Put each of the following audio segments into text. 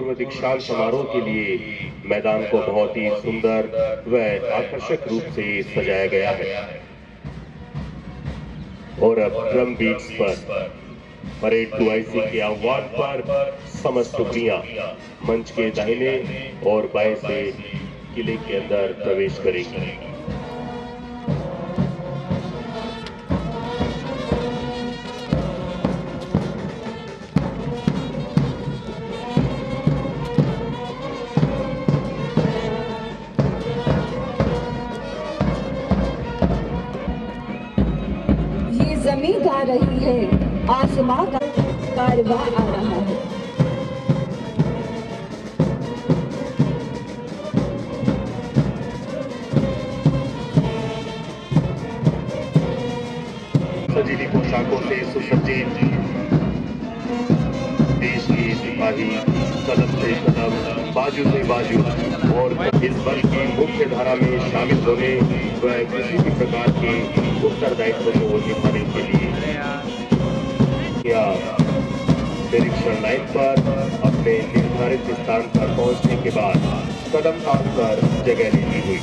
पूर्व दीक्षांत समारोह के लिए मैदान को बहुत ही सुंदर व आकर्षक रूप से सजाया गया है और अब ड्रम बीट्स पर परेड टूआईसी के आह्वान पर समस्त टुकड़ियां मंच के दाहिने और बाएं से किले के अंदर प्रवेश करेंगी। जमीन गा रही है, आसमां का कारवां आ रहा है। सजीली पोशाकों से सुसज्जित देश के सिपाही कदम से कदम, बाजू से बाजू और इस बल की मुख्य धारा में शामिल होने व किसी भी प्रकार के उत्तरदायित्व को निभाने के लिए या निरीक्षण लाइन पर अपने निर्धारित स्थान पर पहुंचने के बाद कदम ताल पर जगह लेनी हुई।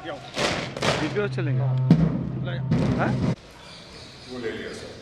क्यों? वीडियो चलेंगे? हाँ? वो ले लिया सर।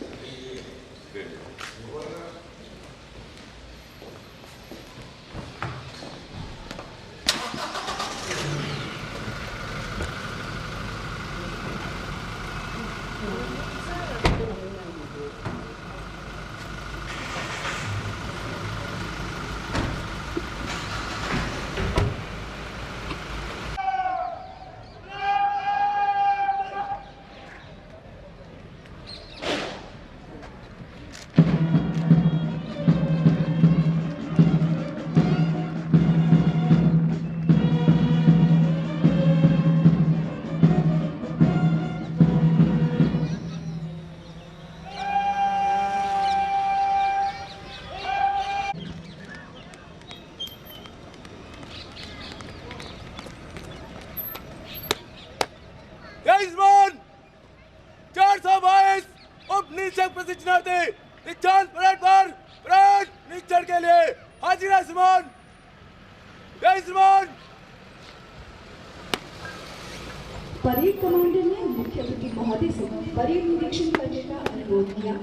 निश्चल परेड पर परेड निश्चल के लिए हाजिर है समान। जय समान। परेड कमांडर ने मुख्यमंत्री महोदय से परेड निरीक्षण करने का अनुरोध किया,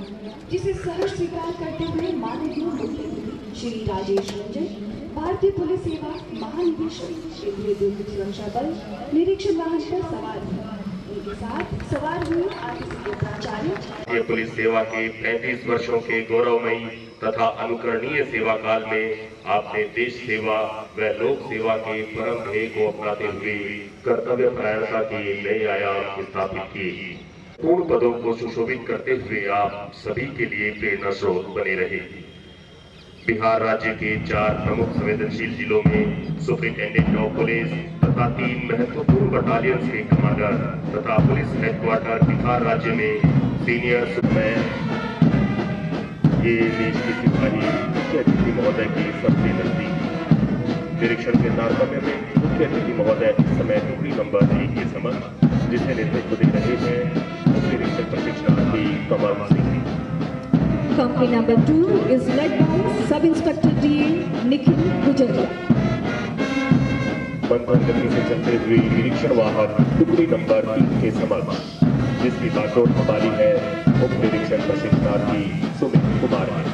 जिसे सहर्ष स्वीकार करते हुए माननीय मुख्यमंत्री श्री राजेश रंजन, भारतीय पुलिस सेवा महानिदेशक, केंद्रीय दुर्ग सुरक्षा बल निरीक्षण वाहन पर सवार हुए। उनके साथ सवार हुए आरटीसी प्राचार्य। पुलिस सेवा के 35 वर्षों के गौरवमयी तथा अनुकरणीय सेवा काल में आपने देश सेवा व लोक सेवा के परम ध्येय को अपनाते हुए कर्तव्य परायणता के नए आयाम स्थापित किए। पूर्ण पदों को सुशोभित करते हुए आप सभी के लिए प्रेरणा स्रोत बने रहे। बिहार राज्य के 4 प्रमुख संवेदनशील जिलों में सुपरिटेंडेंट ऑफ पुलिस तथा 3 महत्वपूर्ण बटालियन के कमांडर तथा पुलिस हेडक्वार्टर बिहार राज्य में सीनियर सुपरमैन, ये देश के सिपाही मुख्य अतिथि महोदय के सबसे नजदीक। निरीक्षण के तारतम्य में मुख्य अतिथि महोदय इस समय टुकड़ी नंबर 1 के समक्ष, जिसे नेतृत्व दे रहे हैं उप निरीक्षक प्रशिक्षणार्थी Kamal Singh. Company number 2 is led by Sub Inspector DA Nikhil Gujaria. मंथन गति से चलते हुए निरीक्षण वाहक टुकड़ी नंबर 3 के समक्ष, जिसकी बागडोर संभाली है उप निरीक्षक प्रशिक्षणार्थी सुमित कुमार ने।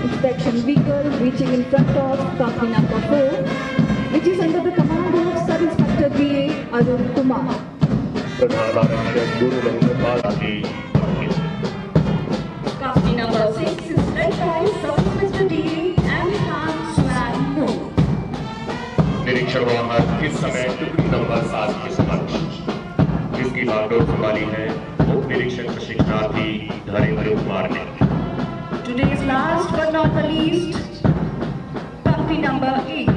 Inspection vehicle reaching in front of company number 4, which is under the command of Sub Inspector DA Arun Kumar. प्रधान आरक्षक गुरु महेंद्र आगे। Company number 6 is led by Sub Inspector DA Amikan Swan. निरीक्षण वाहक इस समय टुकड़ी नंबर 7 के समक्ष, जिसकी बागडोर संभाली है उप निरीक्षक प्रशिक्षणार्थी धैर्येंद्र कुमार ने। Today's last but not the least, company number 8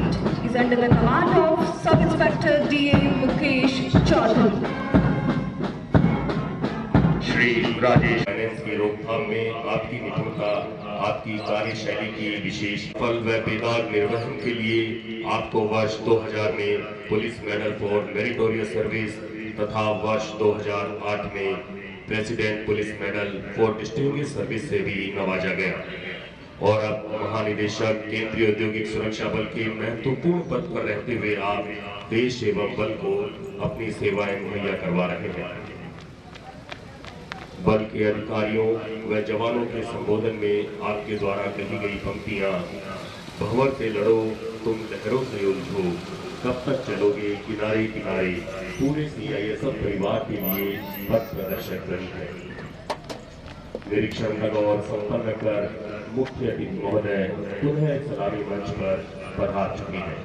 is under the command of Sub Inspector DA Mukesh Chaudhary. Shri Rajesh, finance की रोकथाम में आपकी निपुणता, आपकी कार्यशैली की विशेष फल व बेदाग निर्वहन के लिए आपको वर्ष 2000 में police medal for meritorious service तथा वर्ष 2008 में president police medal for distinguished service से भी नवाजा गया। और अब महानिदेशक केंद्रीय औद्योगिक सुरक्षा बल के महत्वपूर्ण पद पर रहते हुए आप देश एवं बल को अपनी सेवाएं मुहैया करवा रहे हैं। बल के अधिकारियों व जवानों के संबोधन में आपके द्वारा कही गई पंक्तियां, भंवर से लड़ो तुम लहरों से उलझो, कब तक चलोगे किनारे किनारे, पूरे CISF परिवार के लिए पथ प्रदर्शक रही है। निरीक्षण और संपन्न कर मुख्य अतिथि महोदय पुनः सलामी मंच पर पधार चुके हैं।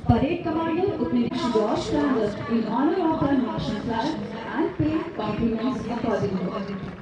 Parade Commander Upnish Josh Standard in honor of the national flag and pay compliments accordingly.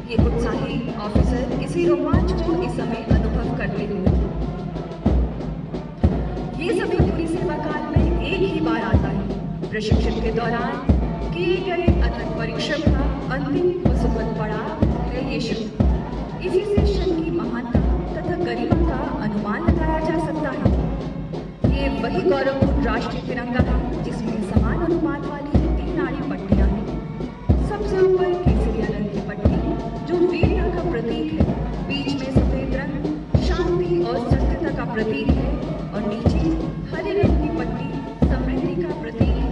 ये उत्साही ऑफिसर इसी रोमांच को इस समय अनुभव करते हुए, ये सभी पूरी सेवा काल में एक ही बार आता है। प्रशिक्षण के दौरान किए गए अथक परिश्रम का अंतिम व सुखद पड़ाव है ये क्षण। इसी से क्षण की महानता तथा गरिमा का अनुमान लगाया जा सकता है। ये वही गौरवपूर्ण राष्ट्रीय तिरंगा है जिसमें समान अनुपात वाली 3 आड़ी पट्टियां हैं। सबसे ऊपर केसरिया रंग की पट्टी जो वीरता का प्रतीक है, बीच में सफेद रंग शांति और सत्यता का प्रतीक है और नीचे हरे रंग की पट्टी समृद्धि का प्रतीक है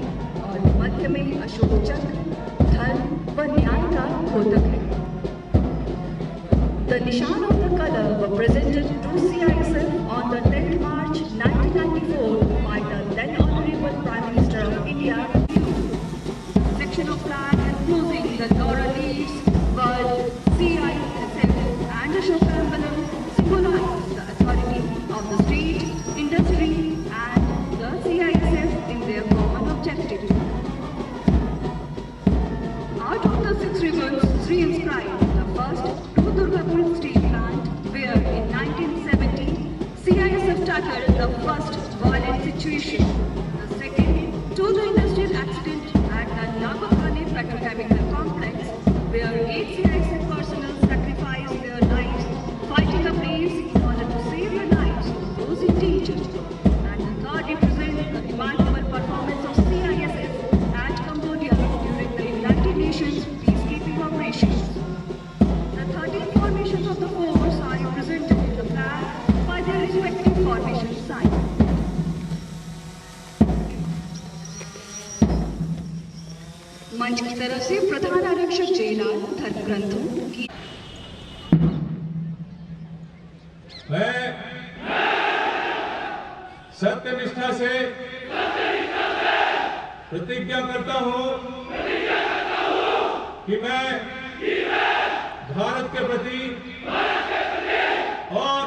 और मध्य में अशोक चक्र धर्म व न्याय का द्योतक है। The nishan of the color were presented to CISF on the 10th March 1994 by the then Honorable Prime Minister of India. Section of flag enclosing the laurel leaves, but CISF and Ashoka emblem symbolize the authority of the state, industry and the CISF in their common objective. Out of the 6 ribbons re-inscribed the first to Durgapur Steel Plant, where in 1970 CISF tackled the first violent situation. The second to the industrial accident at the Nagakhane Petrochemical Complex, where 8 CISF personnel sacrificed their lives सदग्रंथों की मैं सत्यनिष्ठा से प्रतिज्ञा करता हूँ कि मैं भारत के प्रति और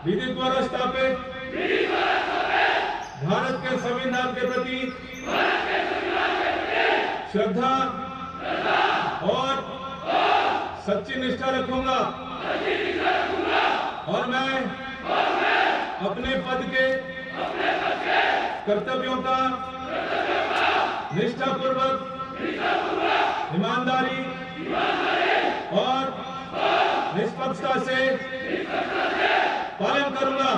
विधि द्वारा स्थापित भारत के संविधान के प्रति श्रद्धा और सच्ची निष्ठा रखूंगा और मैं अपने पद के कर्तव्यों का निष्ठापूर्वक ईमानदारी और निष्पक्षता से पालन करूंगा।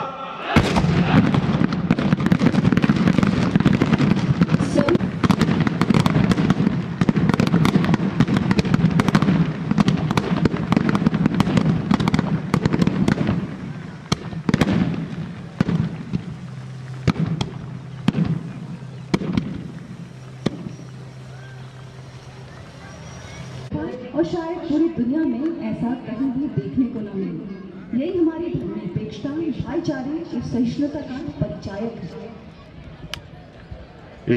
और शायद पूरी दुनिया में ऐसा कहीं भी देखने को न मिले। यही हमारी धर्मनिरपेक्षता, भाईचारे और सहिष्णुता का परिचायक है।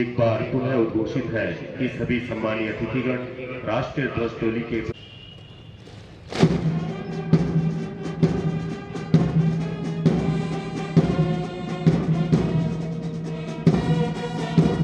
एक बार पुनः उद्घोषित है कि सभी सम्मानीय अतिथिगण राष्ट्रीय ध्वज टोली के